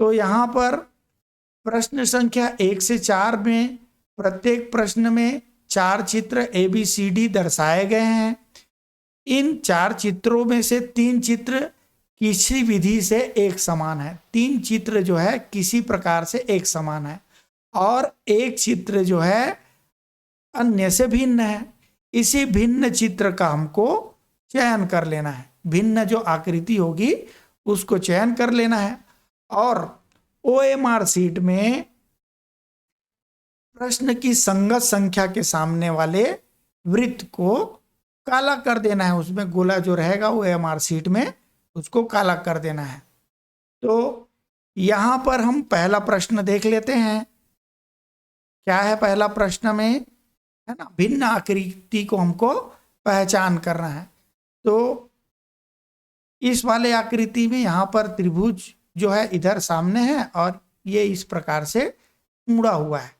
तो यहाँ पर प्रश्न संख्या 1 से 4 में प्रत्येक प्रश्न में 4 चित्र ABCD दर्शाए गए हैं। इन 4 चित्रों में से 3 चित्र किसी विधि से एक समान है। 3 चित्र जो है किसी प्रकार से एक समान है और एक चित्र जो है अन्य से भिन्न है। इसी भिन्न चित्र का हमको चयन कर लेना है। भिन्न जो आकृति होगी उसको चयन कर लेना है और OMR शीट में प्रश्न की संगत संख्या के सामने वाले वृत्त को काला कर देना है। उसमें गोला जो रहेगा OMR शीट में उसको काला कर देना है। तो यहां पर हम पहला प्रश्न देख लेते हैं। क्या है पहला प्रश्न में, है ना, भिन्न आकृति को हमको पहचान करना है। तो इस वाले आकृति में यहाँ पर त्रिभुज जो है इधर सामने है और ये इस प्रकार से मुड़ा हुआ है।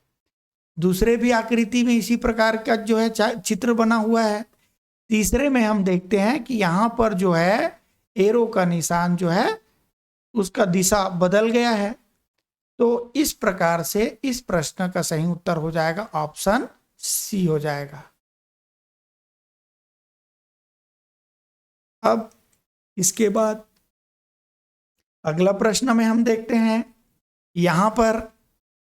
दूसरे भी आकृति में इसी प्रकार का जो है चित्र बना हुआ है। तीसरे में हम देखते हैं कि यहाँ पर जो है एरो का निशान जो है उसका दिशा बदल गया है। तो इस प्रकार से इस प्रश्न का सही उत्तर हो जाएगा ऑप्शन सी हो जाएगा। अब इसके बाद अगला प्रश्न में हम देखते हैं, यहाँ पर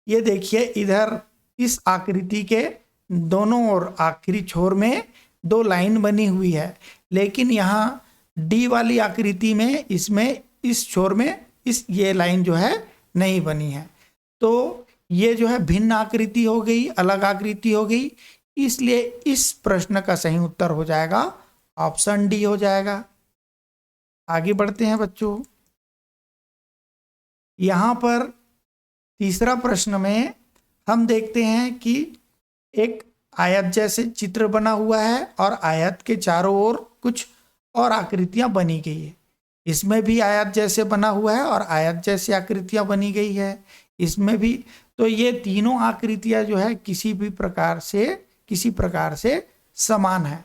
ये देखिए इधर इस आकृति के दोनों ओर आखिरी छोर में 2 लाइन बनी हुई है, लेकिन यहाँ डी वाली आकृति में इसमें इस छोर में ये लाइन जो है नहीं बनी है। तो ये जो है भिन्न आकृति हो गई, अलग आकृति हो गई, इसलिए इस प्रश्न का सही उत्तर हो जाएगा ऑप्शन डी हो जाएगा। आगे बढ़ते हैं बच्चों। यहाँ पर तीसरा प्रश्न में हम देखते हैं कि एक आयत जैसे चित्र बना हुआ है और आयत के चारों ओर कुछ और आकृतियां बनी गई है। इसमें भी आयत जैसे बना हुआ है और आयत जैसी आकृतियां बनी गई है इसमें भी। तो ये तीनों आकृतियां जो है किसी प्रकार से समान है।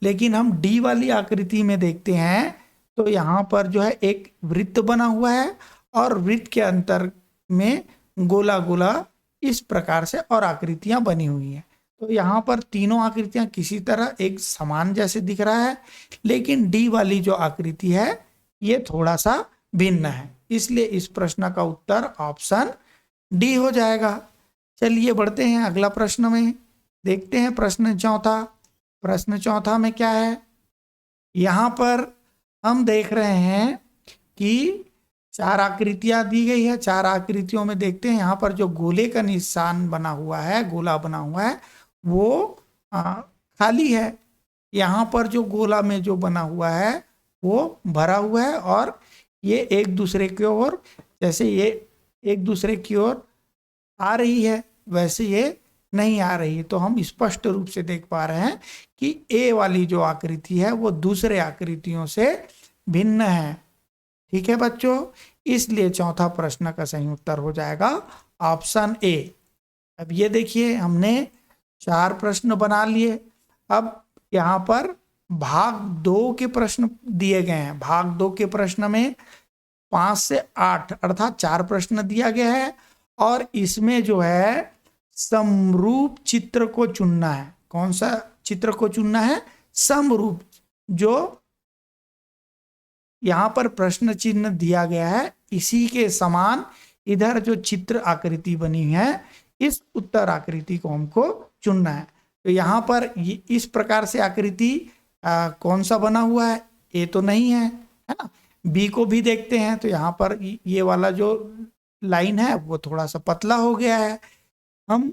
लेकिन हम डी वाली आकृति में देखते हैं तो यहाँ पर जो है एक वृत्त बना हुआ है और वृत्त के अंतर में गोला गोला इस प्रकार से और आकृतियां बनी हुई हैं। तो यहाँ पर तीनों आकृतियां किसी तरह एक समान जैसे दिख रहा है, लेकिन डी वाली जो आकृति है ये थोड़ा सा भिन्न है, इसलिए इस प्रश्न का उत्तर ऑप्शन डी हो जाएगा। चलिए बढ़ते हैं अगला प्रश्न में, देखते हैं प्रश्न चौथा। प्रश्न चौथा में क्या है, यहाँ पर हम देख रहे हैं कि 4 आकृतियां दी गई है। 4 आकृतियों में देखते हैं यहाँ पर जो गोले का निशान बना हुआ है, गोला बना हुआ है, वो खाली है। यहाँ पर जो गोला में जो बना हुआ है वो भरा हुआ है और ये एक दूसरे की ओर, जैसे ये एक दूसरे की ओर आ रही है वैसे ये नहीं आ रही। तो हम स्पष्ट रूप से देख पा रहे हैं कि ए वाली जो आकृति है वो दूसरे आकृतियों से भिन्न है। ठीक है बच्चों, इसलिए चौथा प्रश्न का सही उत्तर हो जाएगा ऑप्शन ए। अब ये देखिए हमने 4 प्रश्न बना लिए। अब यहाँ पर भाग 2 के प्रश्न दिए गए हैं। भाग 2 के प्रश्न में 5 से 8 अर्थात 4 प्रश्न दिया गया है और इसमें जो है समरूप चित्र को चुनना है। कौन सा चित्र को चुनना है? समरूप। जो यहाँ पर प्रश्न चिन्ह दिया गया है इसी के समान इधर जो चित्र आकृति बनी है इस उत्तर आकृति को हमको चुनना है। तो यहाँ पर इस प्रकार से आकृति कौन सा बना हुआ है? ए तो नहीं है, है ना। बी को भी देखते हैं तो यहाँ पर ये वाला जो लाइन है वो थोड़ा सा पतला हो गया है। हम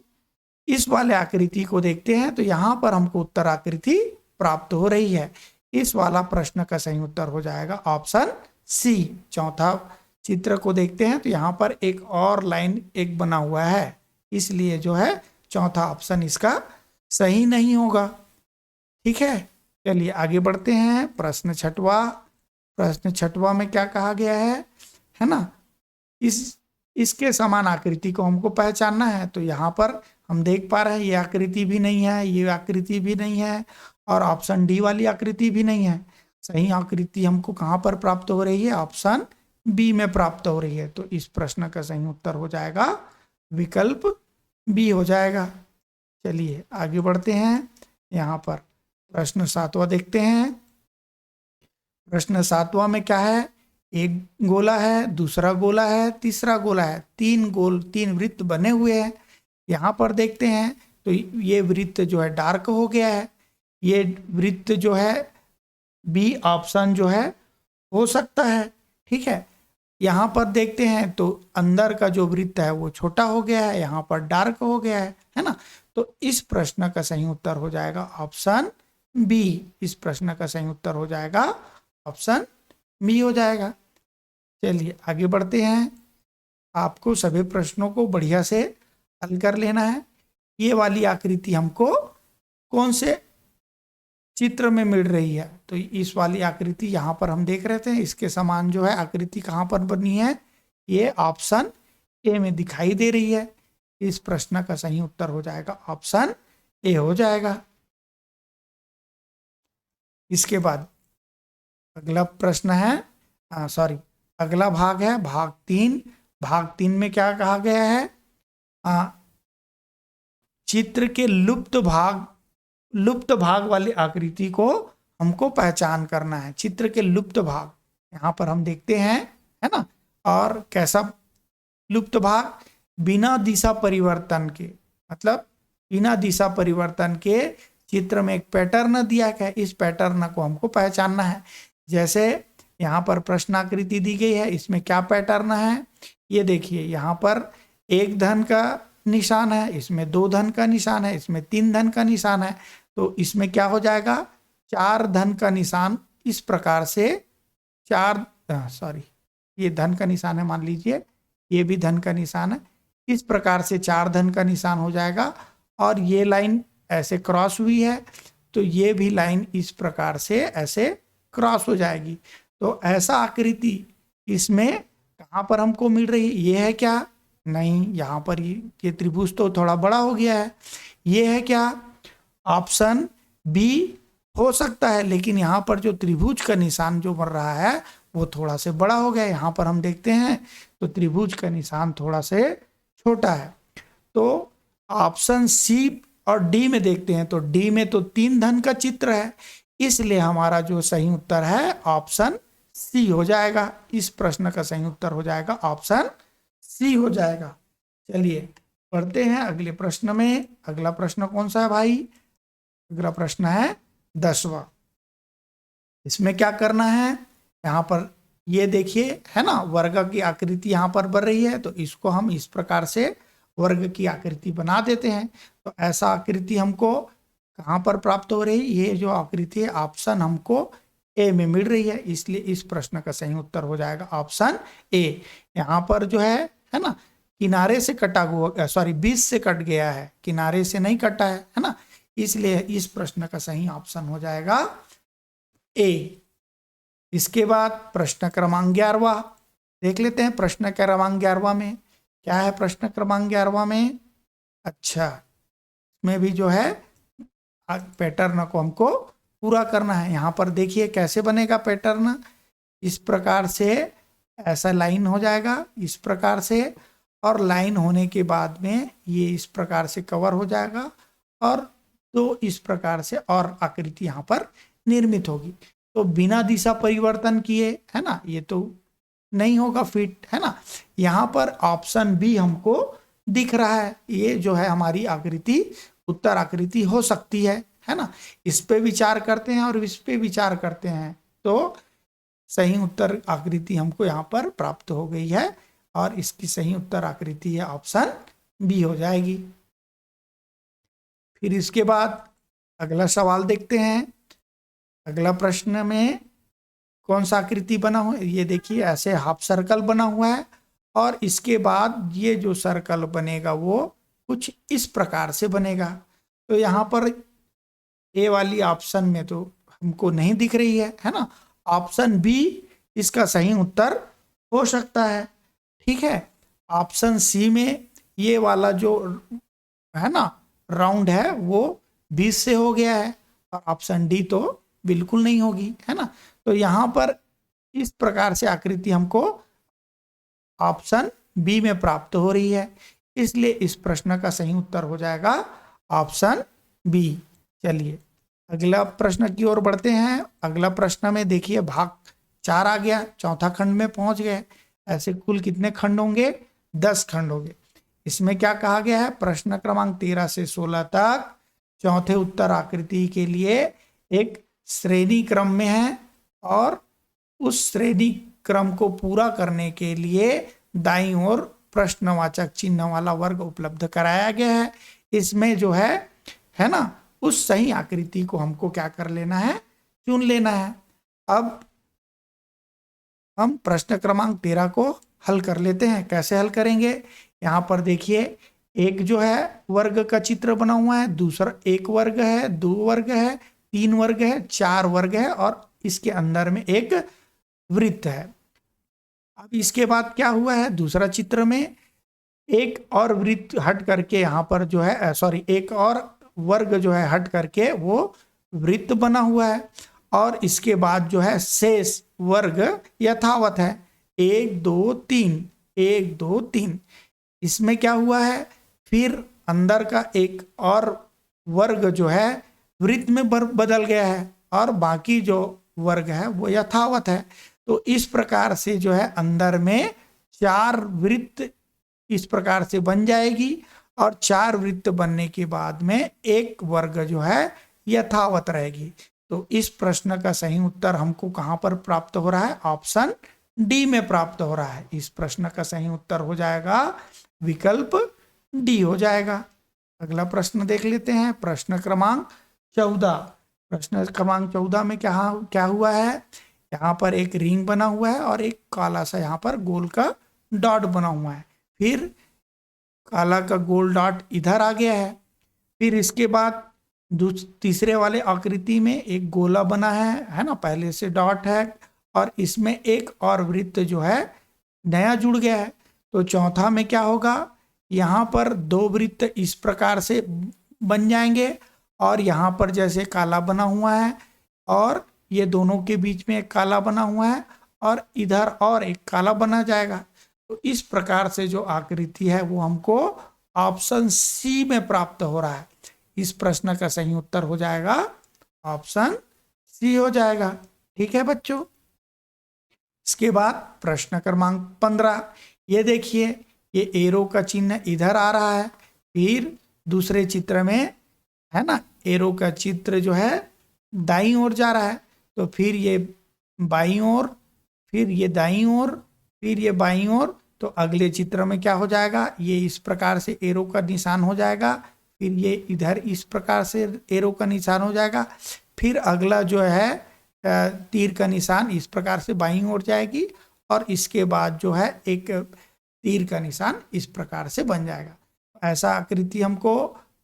इस वाले आकृति को देखते हैं तो यहाँ पर हमको उत्तर आकृति प्राप्त हो रही है। इस वाला प्रश्न का सही उत्तर हो जाएगा ऑप्शन सी। चौथा चित्र को देखते हैं तो यहाँ पर एक और लाइन एक बना हुआ है, इसलिए जो है चौथा ऑप्शन इसका सही नहीं होगा। ठीक है, चलिए आगे बढ़ते हैं। प्रश्न छठवा में क्या कहा गया है ना, इसके समान आकृति को हमको पहचानना है। तो यहाँ पर हम देख पा रहे हैं ये आकृति भी नहीं है, ये आकृति भी नहीं है और ऑप्शन डी वाली आकृति भी नहीं है। सही आकृति हमको कहाँ पर प्राप्त हो रही है? ऑप्शन बी में प्राप्त हो रही है। तो इस प्रश्न का सही उत्तर हो जाएगा विकल्प बी हो जाएगा। चलिए आगे बढ़ते हैं। यहाँ पर प्रश्न 7वां देखते हैं। प्रश्न 7वां में क्या है, एक गोला है, दूसरा गोला है, तीसरा गोला है, तीन वृत्त बने हुए हैं। यहाँ पर देखते हैं तो ये वृत्त जो है डार्क हो गया है, ये वृत्त जो है बी ऑप्शन जो है हो सकता है। ठीक है, यहाँ पर देखते हैं तो अंदर का जो वृत्त है वो छोटा हो गया है, यहाँ पर डार्क हो गया है ना। तो इस प्रश्न का सही उत्तर हो जाएगा ऑप्शन बी। इस प्रश्न का सही उत्तर हो जाएगा ऑप्शन बी हो जाएगा। चलिए आगे बढ़ते हैं। आपको सभी प्रश्नों को बढ़िया से हल कर लेना है। ये वाली आकृति हमको कौन से चित्र में मिल रही है, तो इस वाली आकृति यहाँ पर हम देख रहे थे, इसके समान जो है आकृति कहाँ पर बनी है, ये ऑप्शन ए में दिखाई दे रही है। इस प्रश्न का सही उत्तर हो जाएगा ऑप्शन ए हो जाएगा। इसके बाद अगला प्रश्न है, अगला भाग है भाग 3। भाग 3 में क्या कहा गया है, चित्र के लुप्त भाग वाली आकृति को हमको पहचान करना है। चित्र के लुप्त भाग यहाँ पर हम देखते हैं, है ना। और कैसा लुप्त भाग, बिना दिशा परिवर्तन के, मतलब बिना दिशा परिवर्तन के चित्र में एक पैटर्न दिया गया है, इस पैटर्न को हमको पहचानना है। जैसे यहाँ पर प्रश्नाकृति दी गई है, इसमें क्या पैटर्न है, ये देखिए यहाँ पर 1 धन का निशान है, इसमें 2 धन का निशान है, इसमें 3 धन का निशान है। तो इसमें क्या हो जाएगा, 4 धन का निशान इस प्रकार से ये धन का निशान है, मान लीजिए ये भी धन का निशान है, इस प्रकार से 4 धन का निशान हो जाएगा। और ये लाइन ऐसे क्रॉस हुई है तो ये भी लाइन इस प्रकार से ऐसे क्रॉस हो जाएगी। तो ऐसा आकृति इसमें कहाँ पर हमको मिल रही है, ये है क्या, नहीं, यहाँ पर ये त्रिभुज तो थोड़ा बड़ा हो गया है। ये है क्या, ऑप्शन बी हो सकता है, लेकिन यहाँ पर जो त्रिभुज का निशान जो बन रहा है वो थोड़ा से बड़ा हो गया है। यहाँ पर हम देखते हैं तो त्रिभुज का निशान थोड़ा से छोटा है। तो ऑप्शन सी और डी में देखते हैं तो डी में तो 3 धन का चित्र है, इसलिए हमारा जो सही उत्तर है ऑप्शन सी हो जाएगा। इस प्रश्न का सही उत्तर हो जाएगा ऑप्शन सी हो जाएगा। चलिए पढ़ते हैं अगले प्रश्न में। अगला प्रश्न कौन सा है भाई, अगला प्रश्न है 10वां। इसमें क्या करना है, यहाँ पर ये देखिए है ना, वर्ग की आकृति यहाँ पर बन रही है, तो इसको हम इस प्रकार से वर्ग की आकृति बना देते हैं। तो ऐसा आकृति हमको कहाँ पर प्राप्त हो रही है, ये जो आकृति है ऑप्शन हमको ए में मिल रही है, इसलिए इस प्रश्न का सही उत्तर हो जाएगा ऑप्शन ए। यहाँ पर जो है ना, किनारे से कटा हुआ, बीच से कट गया है, किनारे से नहीं कटा है ना, इसलिए इस प्रश्न का सही ऑप्शन हो जाएगा ए। इसके बाद प्रश्न क्रमांक 11वां देख लेते हैं। प्रश्न क्रमांक 11वां में क्या है, प्रश्न क्रमांक 11वां में, अच्छा, इसमें भी जो है पैटर्न को हमको पूरा करना है। यहाँ पर देखिए कैसे बनेगा पैटर्न, इस प्रकार से ऐसा लाइन हो जाएगा इस प्रकार से, और लाइन होने के बाद में ये इस प्रकार से कवर हो जाएगा, और तो इस प्रकार से और आकृति यहाँ पर निर्मित होगी। तो बिना दिशा परिवर्तन किए, है ना, ये तो नहीं होगा फिट, है ना। यहाँ पर ऑप्शन बी हमको दिख रहा है, ये जो है हमारी आकृति उत्तर आकृति हो सकती है ना। इस पे विचार करते हैं और इस पे विचार करते हैं तो सही उत्तर आकृति हमको यहाँ पर प्राप्त हो गई है, और इसकी सही उत्तर आकृति है ऑप्शन बी हो जाएगी। फिर इसके बाद अगला सवाल देखते हैं। अगला प्रश्न में कौन सा आकृति बना हुआ है, ये देखिए ऐसे हाफ सर्कल बना हुआ है, और इसके बाद ये जो सर्कल बनेगा वो कुछ इस प्रकार से बनेगा। तो यहाँ पर ए वाली ऑप्शन में तो हमको नहीं दिख रही है ना, ऑप्शन बी इसका सही उत्तर हो सकता है। ठीक है, ऑप्शन सी में ये वाला जो है ना राउंड है वो 20 से हो गया है, और ऑप्शन डी तो बिल्कुल नहीं होगी, है ना। तो यहाँ पर इस प्रकार से आकृति हमको ऑप्शन बी में प्राप्त हो रही है। इसलिए इस प्रश्न का सही उत्तर हो जाएगा ऑप्शन बी। चलिए अगला प्रश्न की ओर बढ़ते हैं। अगला प्रश्न में देखिए भाग 4 आ गया, चौथा खंड में पहुंच गए। ऐसे कुल कितने खंड होंगे? 10 खंड होंगे। इसमें क्या कहा गया है? प्रश्न क्रमांक 13 से 16 तक चौथे उत्तर आकृति के लिए एक श्रेणी क्रम में है और उस श्रेणी क्रम को पूरा करने के लिए दाईं ओर प्रश्नवाचक चिन्ह वाला वर्ग उपलब्ध कराया गया है। इसमें जो है ना, उस सही आकृति को हमको क्या कर लेना है? चुन लेना है। अब हम प्रश्न क्रमांक 13 को हल कर लेते हैं। कैसे हल करेंगे? यहाँ पर देखिए, एक जो है वर्ग का चित्र बना हुआ है, दूसरा एक वर्ग है, 2 वर्ग है, 3 वर्ग है, 4 वर्ग है और इसके अंदर में एक वृत्त है। अब इसके बाद क्या हुआ है? दूसरा चित्र में एक और वृत्त हट करके यहाँ पर जो है एक और वर्ग जो है हट करके वो वृत्त बना हुआ है और इसके बाद जो है शेष वर्ग यथावत है। 1 2 3, 1 2 3। इसमें क्या हुआ है? फिर अंदर का एक और वर्ग जो है वृत्त में बदल गया है और बाकी जो वर्ग है वो यथावत है। तो इस प्रकार से जो है अंदर में 4 वृत्त इस प्रकार से बन जाएगी और 4 वृत्त बनने के बाद में एक वर्ग जो है यथावत रहेगी। तो इस प्रश्न का सही उत्तर हमको कहां पर प्राप्त हो रहा है? ऑप्शन डी में प्राप्त हो रहा है। इस प्रश्न का सही उत्तर हो जाएगा विकल्प डी हो जाएगा। अगला प्रश्न देख लेते हैं, प्रश्न क्रमांक 14। प्रश्न क्रमांक 14 में क्या हुआ है? यहाँ पर एक रिंग बना हुआ है और एक काला सा यहाँ पर गोल का डॉट बना हुआ है। फिर काला का गोल डॉट इधर आ गया है। फिर इसके बाद तीसरे वाले आकृति में एक गोला बना है ना, पहले से डॉट है और इसमें एक और वृत्त जो है नया जुड़ गया है। तो चौथा में क्या होगा? यहाँ पर 2 वृत्त इस प्रकार से बन जाएंगे और यहाँ पर जैसे काला बना हुआ है और ये दोनों के बीच में एक काला बना हुआ है और इधर और एक काला बना जाएगा। तो इस प्रकार से जो आकृति है वो हमको ऑप्शन सी में प्राप्त हो रहा है। इस प्रश्न का सही उत्तर हो जाएगा ऑप्शन सी हो जाएगा। ठीक है बच्चों। इसके बाद प्रश्न क्रमांक 15। ये देखिए, ये एरो का चिन्ह इधर आ रहा है। फिर दूसरे चित्र में है ना, एरो का चित्र जो है दाईं ओर जा रहा है। तो फिर ये बाईं ओर, फिर ये दाईं ओर, फिर ये बाईं ओर। तो अगले चित्र में क्या हो जाएगा? ये इस प्रकार से एरो का निशान हो जाएगा। फिर ये इधर इस प्रकार से एरो का निशान हो जाएगा। फिर अगला जो है तीर का निशान इस प्रकार से बाईं ओर जाएगी और इसके बाद जो है एक तीर का निशान इस प्रकार से बन जाएगा। ऐसा आकृति हमको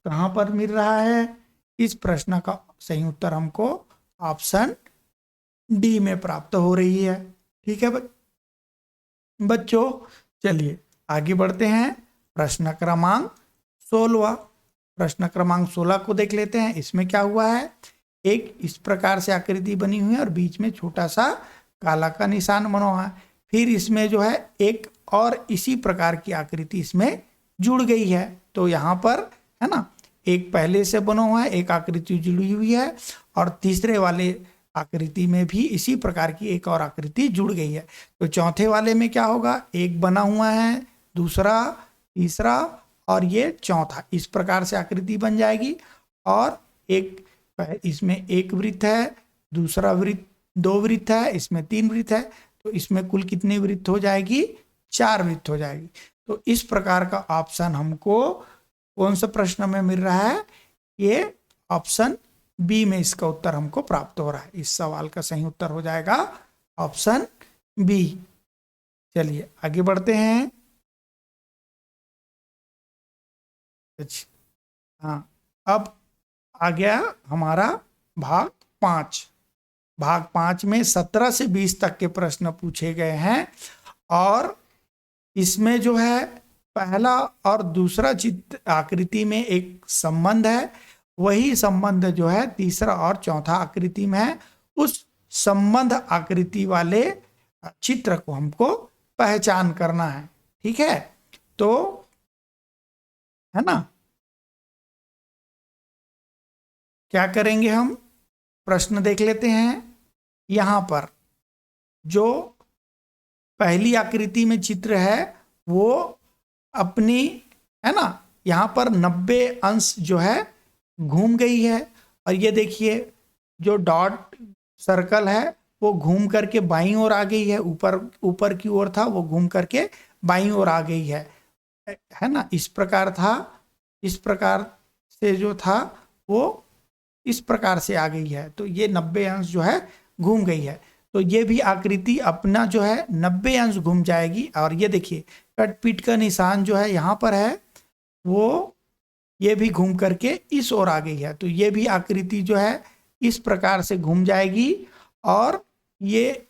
कहाँ पर मिल रहा है? इस प्रश्न का सही उत्तर हमको ऑप्शन डी में प्राप्त हो रही है। ठीक है बच्चों, चलिए आगे बढ़ते हैं। प्रश्न क्रमांक 16। प्रश्न क्रमांक 16 को देख लेते हैं। इसमें क्या हुआ है? एक इस प्रकार से आकृति बनी हुई है और बीच में छोटा सा काला का निशान बना हुआ है। फिर इसमें जो है एक और इसी प्रकार की आकृति इसमें जुड़ गई है। तो यहाँ पर है ना, एक पहले से बना हुआ है, एक आकृति जुड़ी हुई है और तीसरे वाले आकृति में भी इसी प्रकार की एक और आकृति जुड़ गई है। तो चौथे वाले में क्या होगा? एक बना हुआ है, दूसरा, तीसरा और ये चौथा। इस प्रकार से आकृति बन जाएगी और एक इसमें एक वृत्त है, दूसरा वृत्त 2 वृत्त है, इसमें 3 वृत्त है। तो इसमें कुल कितनी वृत्त हो जाएगी? 4 वृत्त हो जाएगी। तो इस प्रकार का ऑप्शन हमको कौन सा प्रश्न में मिल रहा है? ये ऑप्शन बी में इसका उत्तर हमको प्राप्त हो रहा है। इस सवाल का सही उत्तर हो जाएगा ऑप्शन बी। चलिए आगे बढ़ते हैं। हाँ, अब आ गया हमारा भाग 5। भाग 5 में 17 से 20 तक के प्रश्न पूछे गए हैं और इसमें जो है पहला और दूसरा चित्र आकृति में एक संबंध है, वही संबंध जो है तीसरा और चौथा आकृति में है। उस संबंध आकृति वाले चित्र को हमको पहचान करना है। ठीक है, तो है ना, क्या करेंगे हम, प्रश्न देख लेते हैं। यहां पर जो पहली आकृति में चित्र है वो अपनी, है ना, यहां पर 90 अंश जो है घूम गई है, और ये देखिए जो डॉट सर्कल है वो घूम करके बाईं ओर आ गई है, ऊपर की ओर था वो घूम करके बाईं ओर आ गई है ना। इस प्रकार था, इस प्रकार से जो था वो इस प्रकार से आ गई है, तो ये 90 अंश जो है घूम गई है। तो ये भी आकृति अपना जो है 90 अंश घूम जाएगी। और ये देखिए कटपीट का निशान जो है यहाँ पर है, वो ये भी घूम करके इस ओर आ गई है, तो ये भी आकृति जो है इस प्रकार से घूम जाएगी। और ये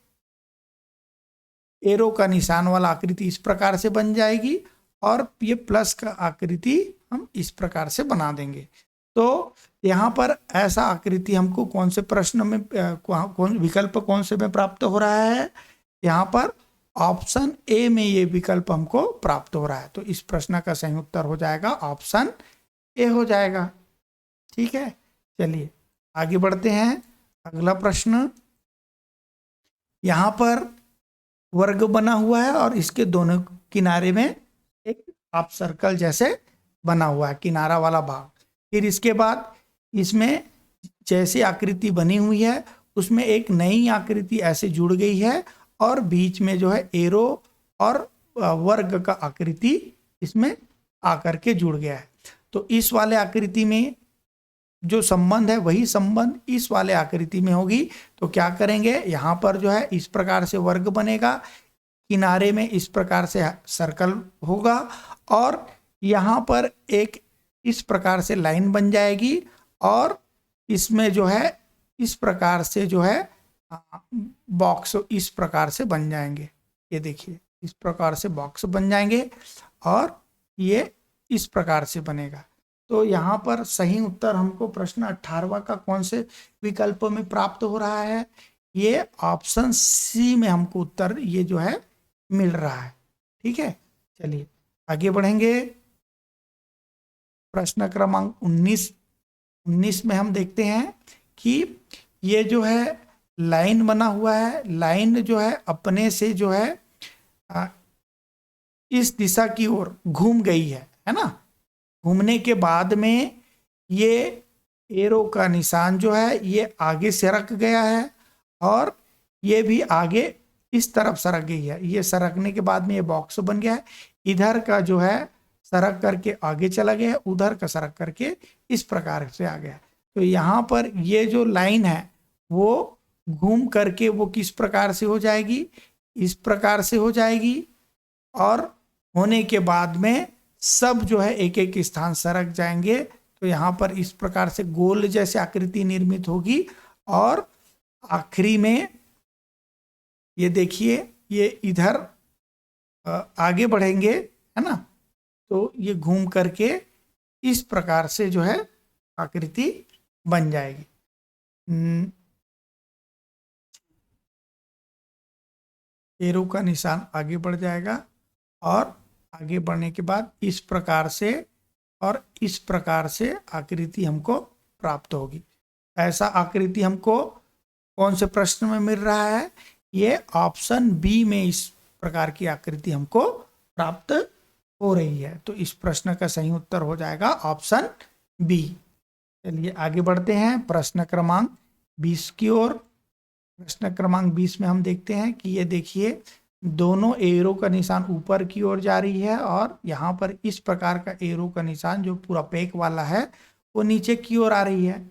एरो का निशान वाला आकृति इस प्रकार से बन जाएगी, और ये प्लस का आकृति हम इस प्रकार से बना देंगे। तो यहाँ पर ऐसा आकृति हमको कौन से प्रश्न में, कौन विकल्प कौन से में प्राप्त हो रहा है, यहाँ पर ऑप्शन ए में ये विकल्प हमको प्राप्त हो रहा है। तो इस प्रश्न का सही उत्तर हो जाएगा ऑप्शन ए हो जाएगा। ठीक है, चलिए आगे बढ़ते हैं। अगला प्रश्न, यहाँ पर वर्ग बना हुआ है और इसके दोनों किनारे में एक हाफ सर्कल जैसे बना हुआ है, किनारा वाला भाग। फिर इसके बाद इसमें जैसे आकृति बनी हुई है उसमें एक नई आकृति ऐसे जुड़ गई है, और बीच में जो है एरो और वर्ग का आकृति इसमें आकर के जुड़ गया है। तो इस वाले आकृति में जो संबंध है वही संबंध इस वाले आकृति में होगी। तो क्या करेंगे, यहाँ पर जो है इस प्रकार से वर्ग बनेगा, किनारे में इस प्रकार से सर्कल होगा, और यहाँ पर एक इस प्रकार से लाइन बन जाएगी, और इसमें जो है इस प्रकार से जो है बॉक्स इस प्रकार से बन जाएंगे। ये देखिए इस प्रकार से बॉक्स बन जाएंगे, और ये इस प्रकार से बनेगा। तो यहाँ पर सही उत्तर हमको प्रश्न 18वां का कौन से विकल्प में प्राप्त हो रहा है, ये ऑप्शन सी में हमको उत्तर ये जो है मिल रहा है। ठीक है, चलिए आगे बढ़ेंगे। प्रश्न क्रमांक 19 में हम देखते हैं कि ये जो है लाइन बना हुआ है, लाइन जो है अपने से जो है इस दिशा की ओर घूम गई है ना। घूमने के बाद में ये एरो का निशान जो है ये आगे सरक गया है, और ये भी आगे इस तरफ सरक गई है। ये सरकने के बाद में ये बॉक्स बन गया है, इधर का जो है सरक करके आगे चला गया, उधर का सरक करके इस प्रकार से आ गया। तो यहाँ पर ये जो लाइन है वो घूम करके वो किस प्रकार से हो जाएगी, इस प्रकार से हो जाएगी, और होने के बाद में सब जो है एक एक स्थान सरक जाएंगे। तो यहाँ पर इस प्रकार से गोल जैसे आकृति निर्मित होगी, और आखिरी में ये देखिए ये इधर आगे बढ़ेंगे, है ना, तो ये घूम करके इस प्रकार से जो है आकृति बन जाएगी। एरो का निशान आगे बढ़ जाएगा, और आगे बढ़ने के बाद इस प्रकार से और इस प्रकार से आकृति हमको प्राप्त होगी। ऐसा आकृति हमको कौन से प्रश्न में मिल रहा है, ये ऑप्शन बी में इस प्रकार की आकृति हमको प्राप्त हो रही है। तो इस प्रश्न का सही उत्तर हो जाएगा ऑप्शन बी। चलिए आगे बढ़ते हैं प्रश्न क्रमांक 20 की ओर। प्रश्न क्रमांक 20 में हम देखते हैं कि ये देखिए दोनों एरो का निशान ऊपर की ओर जा रही है, और यहाँ पर इस प्रकार का एरो का निशान जो पूरा पैक वाला है वो नीचे की ओर आ रही है।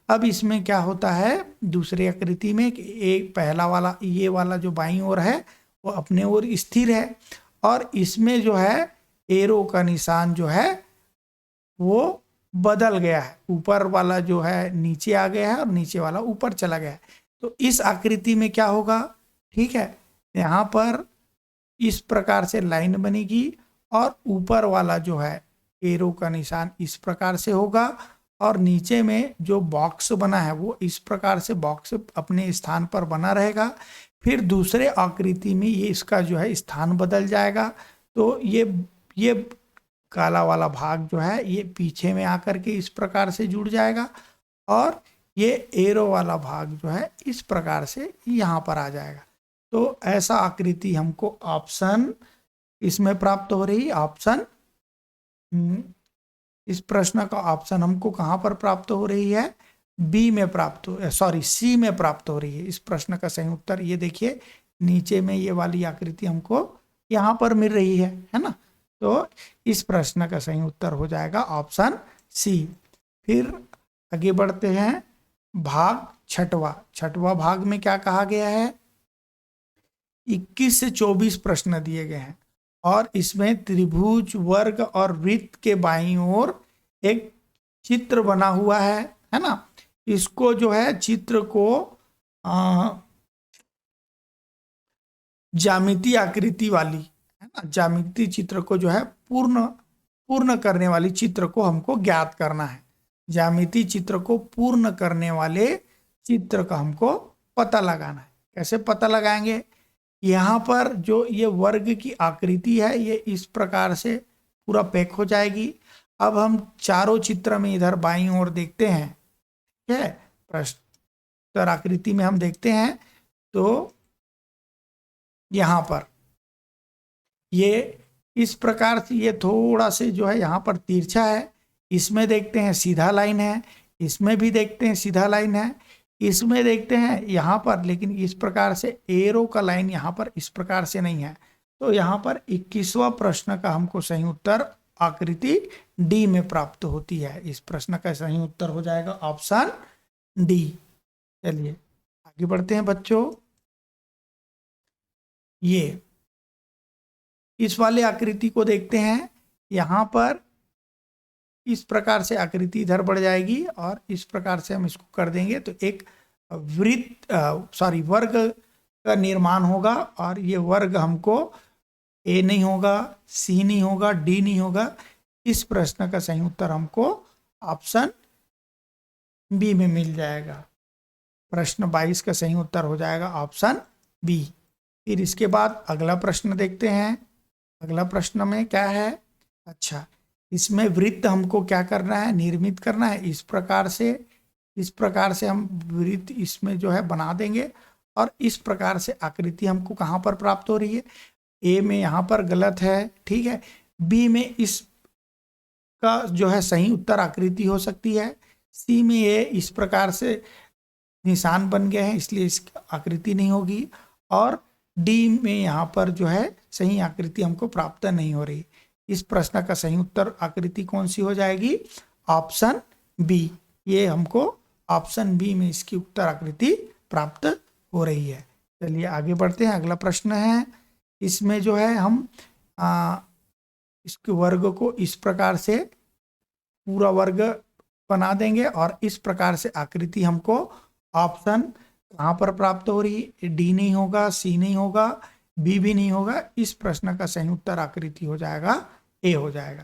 अब इसमें क्या होता है दूसरी आकृति में कि एक पहला वाला ये वाला जो बाईं ओर है वो अपने ओर स्थिर है, और इसमें जो है एरो का निशान जो है वो बदल गया है, ऊपर वाला जो है नीचे आ गया है और नीचे वाला ऊपर चला गया है। तो इस आकृति में क्या होगा, ठीक है, यहाँ पर इस प्रकार से लाइन बनेगी, और ऊपर वाला जो है एरो का निशान इस प्रकार से होगा, और नीचे में जो बॉक्स बना है वो इस प्रकार से बॉक्स अपने स्थान पर बना रहेगा। फिर दूसरे आकृति में ये इसका जो है स्थान बदल जाएगा। तो ये काला वाला भाग जो है ये पीछे में आकर के इस प्रकार से जुड़ जाएगा और ये एरो वाला भाग जो है इस प्रकार से यहाँ पर आ जाएगा। तो ऐसा आकृति हमको ऑप्शन इसमें प्राप्त हो रही, ऑप्शन इस प्रश्न का ऑप्शन हमको कहाँ पर प्राप्त हो रही है, बी में प्राप्त हो, सॉरी सी में प्राप्त हो रही है। इस प्रश्न का सही उत्तर ये देखिए नीचे में ये वाली आकृति हमको यहाँ पर मिल रही है ना। तो इस प्रश्न का सही उत्तर हो जाएगा ऑप्शन सी। फिर आगे बढ़ते हैं, भाग छठवा भाग में क्या कहा गया है, 21 से 24 प्रश्न दिए गए हैं और इसमें त्रिभुज, वर्ग और वृत्त के बाईं ओर एक चित्र बना हुआ है ना। इसको जो है चित्र को ज्यामितीय आकृति वाली है ना, ज्यामितीय चित्र को जो है पूर्ण करने वाली चित्र को हमको ज्ञात करना है। ज्यामितीय चित्र को पूर्ण करने वाले चित्र का हमको पता लगाना है। कैसे पता लगाएंगे, यहाँ पर जो ये वर्ग की आकृति है ये इस प्रकार से पूरा पैक हो जाएगी। अब हम चारों चित्र में इधर बाईं ओर देखते हैं, ठीक है, प्रश्न आकृति में हम देखते हैं तो यहाँ पर ये इस प्रकार से ये थोड़ा से जो है यहाँ पर तिरछा है, इसमें देखते हैं सीधा लाइन है, इसमें भी देखते हैं सीधा लाइन है, इसमें देखते हैं यहाँ पर, लेकिन इस प्रकार से एरो का लाइन यहाँ पर इस प्रकार से नहीं है। तो यहाँ पर 21वां प्रश्न का हमको सही उत्तर आकृति डी में प्राप्त होती है। इस प्रश्न का सही उत्तर हो जाएगा ऑप्शन डी। चलिए आगे बढ़ते हैं बच्चों। ये इस वाले आकृति को देखते हैं, यहाँ पर इस प्रकार से आकृति इधर बढ़ जाएगी और इस प्रकार से हम इसको कर देंगे तो एक वर्ग का निर्माण होगा और ये वर्ग हमको ए नहीं होगा, सी नहीं होगा, डी नहीं होगा। इस प्रश्न का सही उत्तर हमको ऑप्शन बी में मिल जाएगा। प्रश्न 22 का सही उत्तर हो जाएगा ऑप्शन बी। फिर इसके बाद अगला प्रश्न देखते हैं। अगला प्रश्न में क्या है, अच्छा इसमें वृत्त हमको क्या करना है, निर्मित करना है। इस प्रकार से हम वृत्त इसमें जो है बना देंगे और इस प्रकार से आकृति हमको कहाँ पर प्राप्त हो रही है, ए में यहाँ पर गलत है, ठीक है, बी में इस का जो है सही उत्तर आकृति हो सकती है, सी में ये इस प्रकार से निशान बन गए हैं इसलिए इस आकृति नहीं होगी और डी में यहाँ पर जो है सही आकृति हमको प्राप्त नहीं हो रही। इस प्रश्न का सही उत्तर आकृति कौन सी हो जाएगी, ऑप्शन बी। ये हमको ऑप्शन बी में इसकी उत्तर आकृति प्राप्त हो रही है। चलिए आगे बढ़ते हैं। अगला प्रश्न है, इसमें जो है हम इसके वर्ग को इस प्रकार से पूरा वर्ग बना देंगे और इस प्रकार से आकृति हमको ऑप्शन कहाँ पर प्राप्त हो रही है, डी नहीं होगा, सी नहीं होगा, बी भी नहीं होगा। इस प्रश्न का सही उत्तर आकृति हो जाएगा ए हो जाएगा।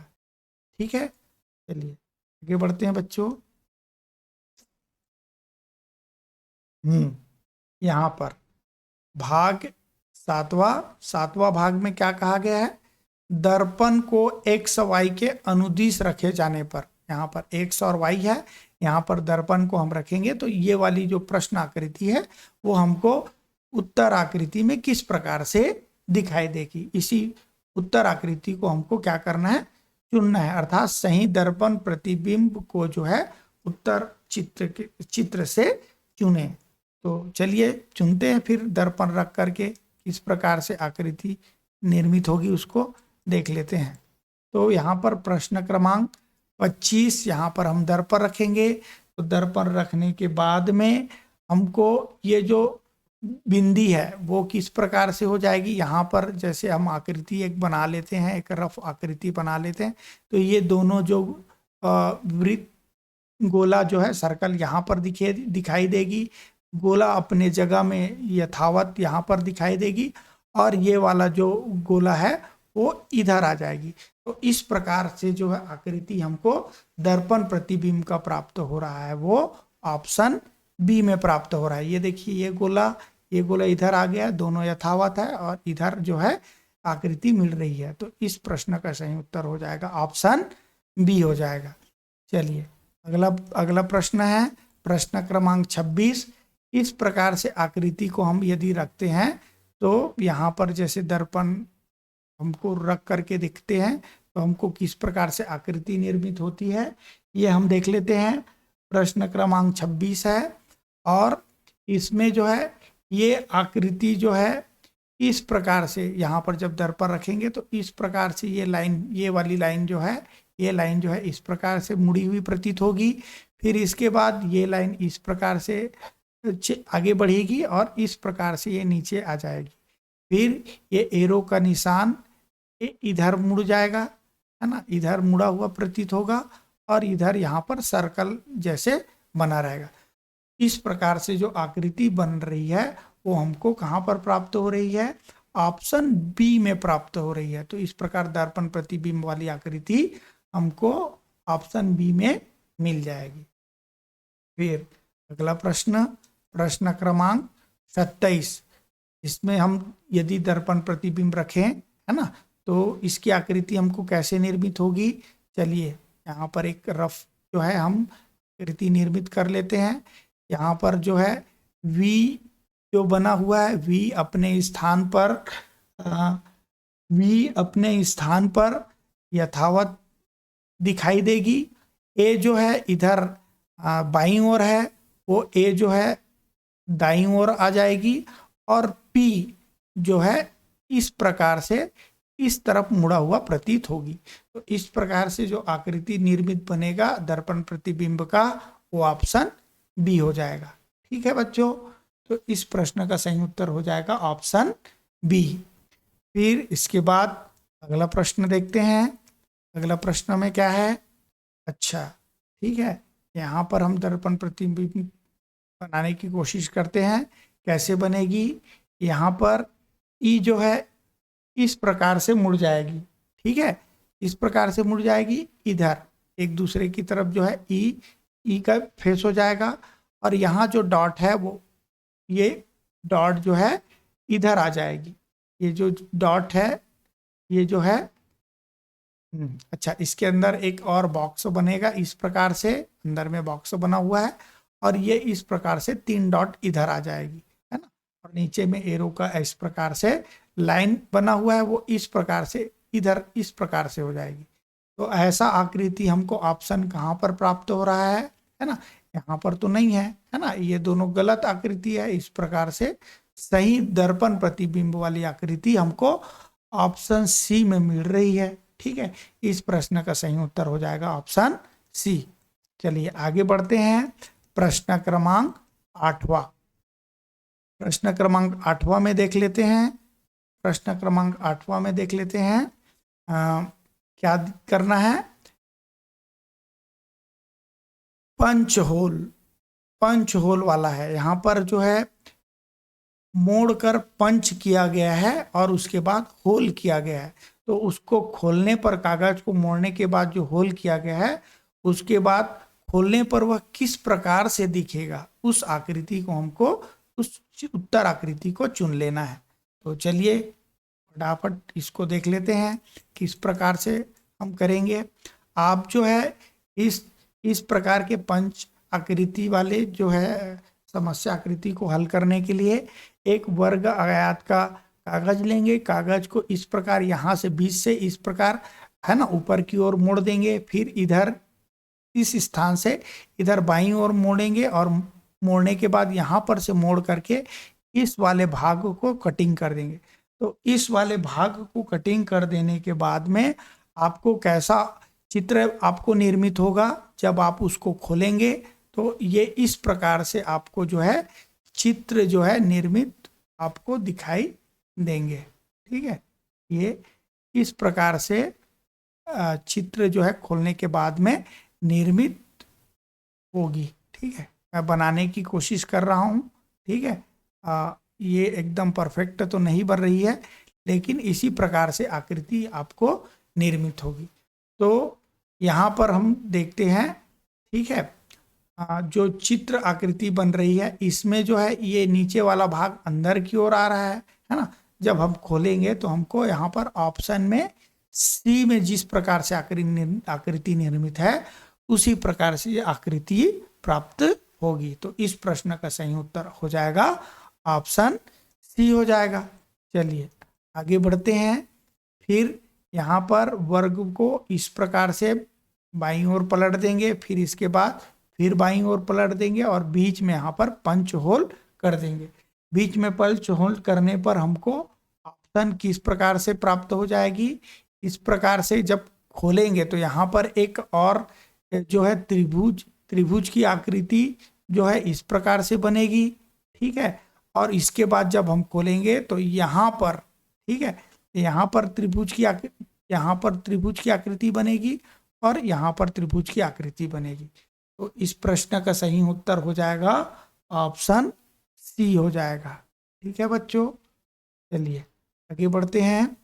ठीक है, चलिए आगे बढ़ते हैं बच्चों। यहाँ पर भाग सातवां भाग में क्या कहा गया है, दर्पण को एक्स वाई के अनुदिश रखे जाने पर, यहाँ पर एक्स और वाई है, यहाँ पर दर्पण को हम रखेंगे तो ये वाली जो प्रश्न आकृति है वो हमको उत्तर आकृति में किस प्रकार से दिखाई देगी। इसी उत्तर आकृति को हमको क्या करना है, चुनना है, अर्थात सही दर्पण प्रतिबिंब को जो है उत्तर चित्र से चुने। तो चलिए चुनते हैं, फिर दर्पण रख करके किस प्रकार से आकृति निर्मित होगी उसको देख लेते हैं। तो यहाँ पर प्रश्न क्रमांक 25 यहाँ पर हम दर्पण रखेंगे। तो दर्पण रखने के बाद में हमको ये जो बिंदी है वो किस प्रकार से हो जाएगी, यहाँ पर जैसे हम आकृति एक बना लेते हैं, एक रफ आकृति बना लेते हैं, तो ये दोनों जो वृत्त गोला जो है सर्कल यहाँ पर दिखाई देगी, गोला अपने जगह में यथावत यहाँ पर दिखाई देगी और ये वाला जो गोला है वो इधर आ जाएगी। तो इस प्रकार से जो है आकृति हमको दर्पण प्रतिबिंब का प्राप्त हो रहा है, वो ऑप्शन बी में प्राप्त हो रहा है। ये देखिए ये गोला ये गोला इधर आ गया, दोनों यथावत है और इधर जो है आकृति मिल रही है। तो इस प्रश्न का सही उत्तर हो जाएगा ऑप्शन बी हो जाएगा। चलिए अगला अगला प्रश्न है प्रश्न क्रमांक 26। इस प्रकार से आकृति को हम यदि रखते हैं तो यहाँ पर जैसे दर्पण हमको रख करके दिखते हैं तो हमको किस प्रकार से आकृति निर्मित होती है ये हम देख लेते हैं। प्रश्न क्रमांक 26 है और इसमें जो है ये आकृति जो है इस प्रकार से यहाँ पर जब दर्पण रखेंगे तो इस प्रकार से ये लाइन, ये वाली लाइन जो है, ये लाइन जो है इस प्रकार से मुड़ी हुई प्रतीत होगी। फिर इसके बाद ये लाइन इस प्रकार से आगे बढ़ेगी और इस प्रकार से ये नीचे आ जाएगी। फिर ये एरो का निशान इधर मुड़ जाएगा, है ना, इधर मुड़ा हुआ प्रतीत होगा और इधर यहाँ पर सर्कल जैसे बना रहेगा। इस प्रकार से जो आकृति बन रही है वो हमको कहाँ पर प्राप्त हो रही है, ऑप्शन बी में प्राप्त हो रही है। तो इस प्रकार दर्पण प्रतिबिंब वाली आकृति हमको ऑप्शन बी में मिल जाएगी। फिर अगला प्रश्न प्रश्न क्रमांक 27। इसमें हम यदि दर्पण प्रतिबिंब रखें, है ना, तो इसकी आकृति हमको कैसे निर्मित होगी। चलिए यहाँ पर एक रफ जो है हम आकृति निर्मित कर लेते हैं। यहाँ पर जो है V जो बना हुआ है V अपने स्थान पर यथावत दिखाई देगी। A जो है इधर बाईं ओर है, वो A जो है दाईं ओर आ जाएगी और P जो है इस प्रकार से इस तरफ मुड़ा हुआ प्रतीत होगी। तो इस प्रकार से जो आकृति निर्मित बनेगा दर्पण प्रतिबिंब का वो ऑप्शन बी हो जाएगा। ठीक है बच्चों, तो इस प्रश्न का सही उत्तर हो जाएगा ऑप्शन बी। फिर इसके बाद अगला प्रश्न देखते हैं। अगला प्रश्न में क्या है, अच्छा ठीक है, यहाँ पर हम दर्पण प्रतिबिंब बनाने की कोशिश करते हैं। कैसे बनेगी, यहाँ पर ई जो है इस प्रकार से मुड़ जाएगी। ठीक है, इस प्रकार से मुड़ जाएगी, इधर एक दूसरे की तरफ जो है ई का फेस हो जाएगा और यहाँ जो डॉट है वो ये डॉट जो है इधर आ जाएगी। ये जो डॉट है ये जो है अच्छा, इसके अंदर एक और बॉक्स बनेगा इस प्रकार से, अंदर में बॉक्स बना हुआ है और ये इस प्रकार से 3 डॉट इधर आ जाएगी, है ना, और नीचे में एरो का इस प्रकार से लाइन बना हुआ है वो इस प्रकार से इधर इस प्रकार से हो जाएगी। तो ऐसा आकृति हमको ऑप्शन कहाँ पर प्राप्त हो रहा है ना, यहाँ पर तो नहीं है ना, ये दोनों गलत आकृति है। इस प्रकार से सही दर्पण प्रतिबिंब वाली आकृति हमको ऑप्शन सी में मिल रही है। ठीक है, इस प्रश्न का सही उत्तर हो जाएगा ऑप्शन सी। चलिए आगे बढ़ते हैं। प्रश्न क्रमांक 8वां, प्रश्न क्रमांक 8वां में देख लेते हैं। प्रश्न क्रमांक 8वां में देख लेते हैं क्या करना है। पंच होल वाला है, यहाँ पर जो है मोड़कर पंच किया गया है और उसके बाद होल किया गया है। तो उसको खोलने पर, कागज को मोड़ने के बाद जो होल किया गया है उसके बाद खोलने पर वह किस प्रकार से दिखेगा, उस आकृति को हमको, उस उत्तर आकृति को चुन लेना है। तो चलिए फटाफट इसको देख लेते हैं किस प्रकार से हम करेंगे। आप जो है इस प्रकार के पंच आकृति वाले जो है समस्या आकृति को हल करने के लिए एक वर्ग आयत का कागज लेंगे। कागज को इस प्रकार यहाँ से बीच से इस प्रकार, है ना, ऊपर की ओर मोड़ देंगे। फिर इधर इस स्थान से इधर बाईं ओर मोड़ेंगे और मोड़ने के बाद यहाँ पर से मोड़ करके इस वाले भाग को कटिंग कर देंगे। तो इस वाले भाग को कटिंग कर देने के बाद में आपको कैसा चित्र आपको निर्मित होगा, जब आप उसको खोलेंगे तो ये इस प्रकार से आपको जो है चित्र जो है निर्मित आपको दिखाई देंगे। ठीक है, ये इस प्रकार से चित्र जो है खोलने के बाद में निर्मित होगी। ठीक है, मैं बनाने की कोशिश कर रहा हूँ। ठीक है, ये एकदम परफेक्ट तो नहीं बन रही है, लेकिन इसी प्रकार से आकृति आपको निर्मित होगी। तो यहाँ पर हम देखते हैं। ठीक है, जो चित्र आकृति बन रही है इसमें जो है ये नीचे वाला भाग अंदर की ओर आ रहा है ना। जब हम खोलेंगे तो हमको यहाँ पर ऑप्शन में सी में जिस प्रकार से आकृति निर्मित है उसी प्रकार से ये आकृति प्राप्त होगी। तो इस प्रश्न का सही उत्तर हो जाएगा ऑप्शन सी हो जाएगा। चलिए आगे बढ़ते हैं। फिर यहाँ पर वर्ग को इस प्रकार से बाईं ओर पलट देंगे, फिर इसके बाद फिर बाईं ओर पलट देंगे और बीच में यहाँ पर पंच होल कर देंगे। बीच में पंच होल करने पर हमको ऑप्शन किस प्रकार से प्राप्त हो जाएगी। इस प्रकार से जब खोलेंगे तो यहाँ पर एक और जो है त्रिभुज की आकृति जो है इस प्रकार से बनेगी, ठीक है। और इसके बाद जब हम खोलेंगे तो यहाँ पर, ठीक है, यहाँ पर त्रिभुज की आकृति बनेगी और यहाँ पर त्रिभुज की आकृति बनेगी। तो इस प्रश्न का सही उत्तर हो जाएगा ऑप्शन सी हो जाएगा। ठीक है बच्चों, चलिए आगे बढ़ते हैं।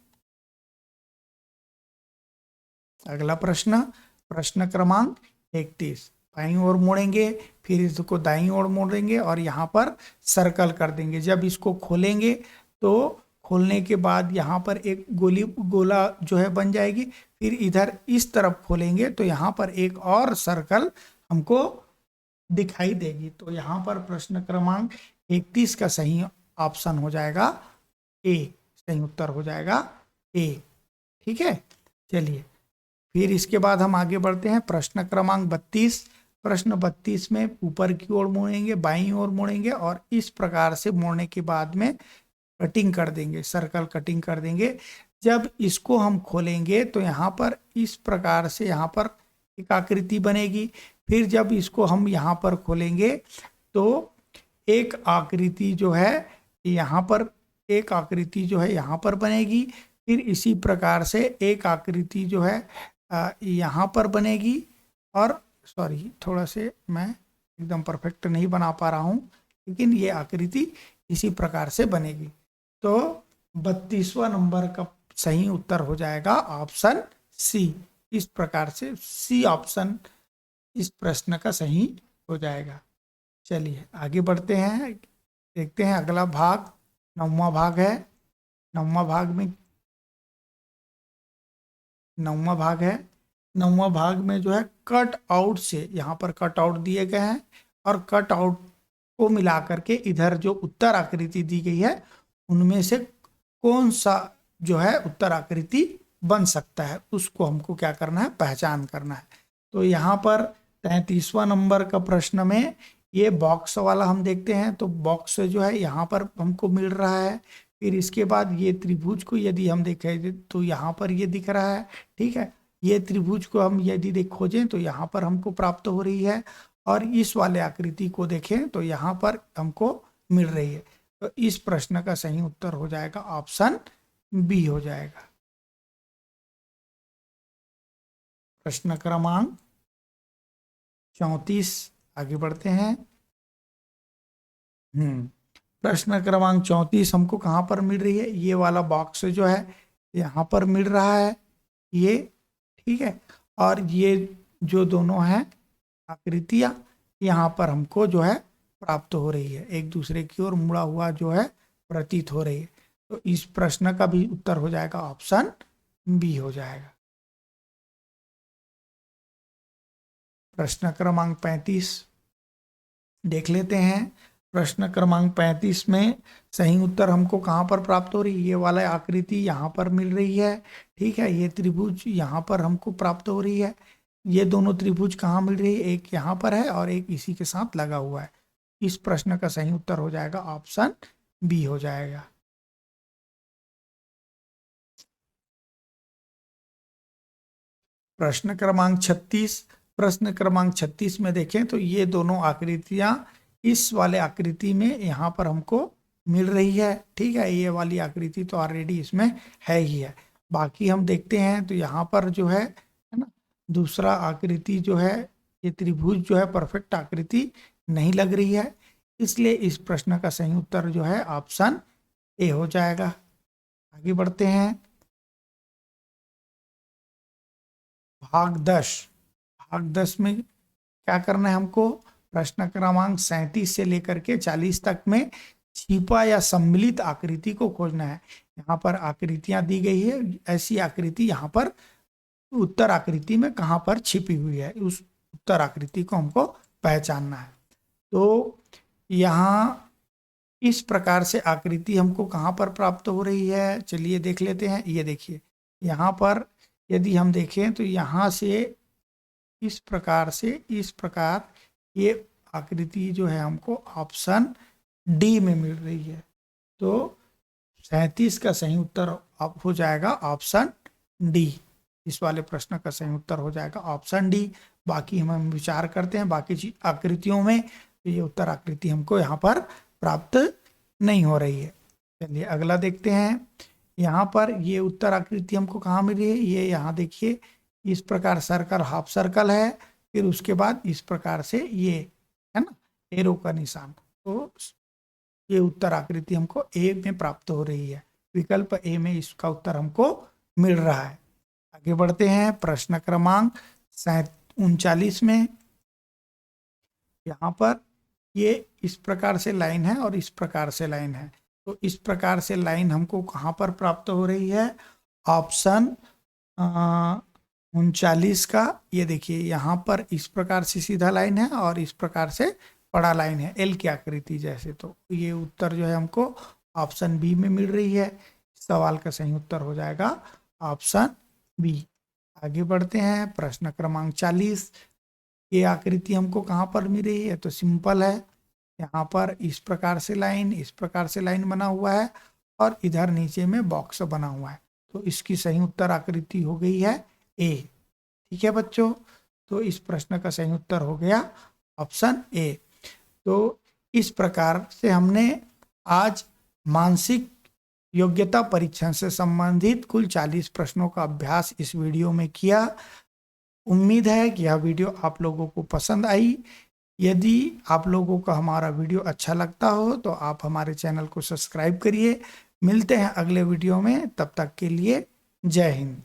अगला प्रश्न क्रमांक 31। बाईं ओर मोड़ेंगे, फिर इसको दाईं ओर मोड़ेंगे और यहाँ पर सर्कल कर देंगे। जब इसको खोलेंगे तो खोलने के बाद यहाँ पर एक गोला जो है बन जाएगी। फिर इधर इस तरफ खोलेंगे तो यहाँ पर एक और सर्कल हमको दिखाई देगी। तो यहाँ पर प्रश्न क्रमांक 31 का सही ऑप्शन हो जाएगा ए, सही उत्तर हो जाएगा ए। ठीक है, चलिए फिर इसके बाद हम आगे बढ़ते हैं। प्रश्न क्रमांक 32। प्रश्न 32 में ऊपर की ओर मोड़ेंगे, बाईं ओर मोड़ेंगे और इस प्रकार से मोड़ने के बाद में कटिंग कर देंगे, सर्कल कटिंग कर देंगे। जब इसको हम खोलेंगे तो यहाँ पर इस प्रकार से यहाँ पर एक आकृति बनेगी। फिर जब इसको हम यहाँ पर खोलेंगे तो एक आकृति जो है यहाँ पर, एक आकृति जो है यहाँ पर बनेगी। फिर इसी प्रकार से एक आकृति जो है यहाँ पर बनेगी। और सॉरी, थोड़ा से मैं एकदम परफेक्ट नहीं बना पा रहा हूँ, लेकिन ये आकृति इसी प्रकार से बनेगी। तो 32वां नंबर का सही उत्तर हो जाएगा ऑप्शन सी। इस प्रकार से सी ऑप्शन इस प्रश्न का सही हो जाएगा। चलिए आगे बढ़ते हैं, देखते हैं अगला भाग 9वां भाग है। 9वां भाग में जो है कट आउट से, यहाँ पर कट आउट दिए गए हैं और कट आउट को मिला करके इधर जो उत्तर आकृति दी गई है उनमें से कौन सा जो है उत्तर आकृति बन सकता है उसको हमको क्या करना है, पहचान करना है। तो यहाँ पर 33वां नंबर का प्रश्न में ये बॉक्स वाला हम देखते हैं। तो बॉक्स जो है यहाँ पर हमको मिल रहा है। फिर इसके बाद ये त्रिभुज को यदि हम देखें तो यहाँ पर ये दिख रहा है, ठीक है। ये त्रिभुज को हम यदि खोजें तो यहाँ पर हमको प्राप्त हो रही है और इस वाले आकृति को देखें तो यहाँ पर हमको मिल रही है। तो इस प्रश्न का सही उत्तर हो जाएगा ऑप्शन बी हो जाएगा। प्रश्न क्रमांक 34 आगे बढ़ते हैं। प्रश्न क्रमांक 34 हमको कहाँ पर मिल रही है, ये वाला बॉक्स जो है यहाँ पर मिल रहा है ये, ठीक है। और ये जो दोनों हैं आकृतियाँ यहाँ पर हमको जो है प्राप्त हो रही है, एक दूसरे की ओर मुड़ा हुआ जो है प्रतीत हो रही है। तो इस प्रश्न का भी उत्तर हो जाएगा ऑप्शन बी हो जाएगा। प्रश्न क्रमांक 35 देख लेते हैं। प्रश्न क्रमांक 35 में सही उत्तर हमको कहाँ पर प्राप्त हो रही है, ये वाला आकृति यहाँ पर मिल रही है, ठीक है। ये त्रिभुज यहाँ पर हमको प्राप्त हो रही है। ये दोनों त्रिभुज कहाँ मिल रही है, एक यहाँ पर है और एक इसी के साथ लगा हुआ है। इस प्रश्न का सही उत्तर हो जाएगा ऑप्शन बी हो जाएगा। प्रश्न क्रमांक 36। प्रश्न क्रमांक 36 में देखें तो ये दोनों आकृतियां इस वाले आकृति में यहाँ पर हमको मिल रही है, ठीक है। ये वाली आकृति तो ऑलरेडी इसमें है ही है। बाकी हम देखते हैं तो यहाँ पर जो है ना, दूसरा आकृति जो है ये त्रिभुज जो है परफेक्ट आकृति नहीं लग रही है, इसलिए इस प्रश्न का सही उत्तर जो है ऑप्शन ए हो जाएगा। आगे बढ़ते हैं। भाग 10 में क्या करना है हमको, प्रश्न क्रमांक 37 से लेकर के 40 तक में छिपा या सम्मिलित आकृति को खोजना है। यहाँ पर आकृतियां दी गई है, ऐसी आकृति यहाँ पर उत्तर आकृति में कहाँ पर छिपी हुई है, उस उत्तर आकृति को हमको पहचानना है। तो यहाँ इस प्रकार से आकृति हमको कहाँ पर प्राप्त हो रही है, चलिए देख लेते हैं। ये देखिए, यहाँ पर यदि हम देखें तो यहाँ से इस प्रकार से इस प्रकार ये आकृति जो है हमको ऑप्शन डी में मिल रही है। तो 37 का सही उत्तर हो जाएगा ऑप्शन डी। इस वाले प्रश्न का सही उत्तर हो जाएगा ऑप्शन डी। बाकी हम विचार करते हैं बाकी आकृतियों में, तो ये उत्तर आकृति हमको यहाँ पर प्राप्त नहीं हो रही है। चलिए अगला देखते हैं। यहाँ पर ये उत्तर आकृति हमको कहाँ मिली है, ये यहाँ देखिए, इस प्रकार सर्कल हाफ सर्कल है, फिर उसके बाद इस प्रकार से ये है ना एरो का निशान। तो ये उत्तर आकृति हमको ए में प्राप्त हो रही है, विकल्प ए में इसका उत्तर हमको मिल रहा है। आगे बढ़ते हैं प्रश्न क्रमांक 39 में। यहाँ पर ये इस प्रकार से लाइन है और इस प्रकार से लाइन है। तो इस प्रकार से लाइन हमको कहाँ पर प्राप्त हो रही है, ऑप्शन 39 का। ये देखिए यहाँ पर इस प्रकार से सीधा लाइन है और इस प्रकार से बड़ा लाइन है एल की आकृति जैसे। तो ये उत्तर जो है हमको ऑप्शन बी में मिल रही है। सवाल का सही उत्तर हो जाएगा ऑप्शन बी। आगे बढ़ते हैं प्रश्न क्रमांक 40। ये आकृति हमको कहाँ पर मिल रही है, तो सिंपल है। यहाँ पर इस प्रकार से लाइन, इस प्रकार से लाइन बना हुआ है और इधर नीचे में बॉक्स बना हुआ है। तो इसकी सही उत्तर आकृति हो गई है ए। ठीक है बच्चों, तो इस प्रश्न का सही उत्तर हो गया ऑप्शन ए। तो इस प्रकार से हमने आज मानसिक योग्यता परीक्षण से संबंधित कुल 40 प्रश्नों का अभ्यास इस वीडियो में किया। उम्मीद है कि यह वीडियो आप लोगों को पसंद आई। यदि आप लोगों का हमारा वीडियो अच्छा लगता हो तो आप हमारे चैनल को सब्सक्राइब करिए। मिलते हैं अगले वीडियो में, तब तक के लिए जय हिंद।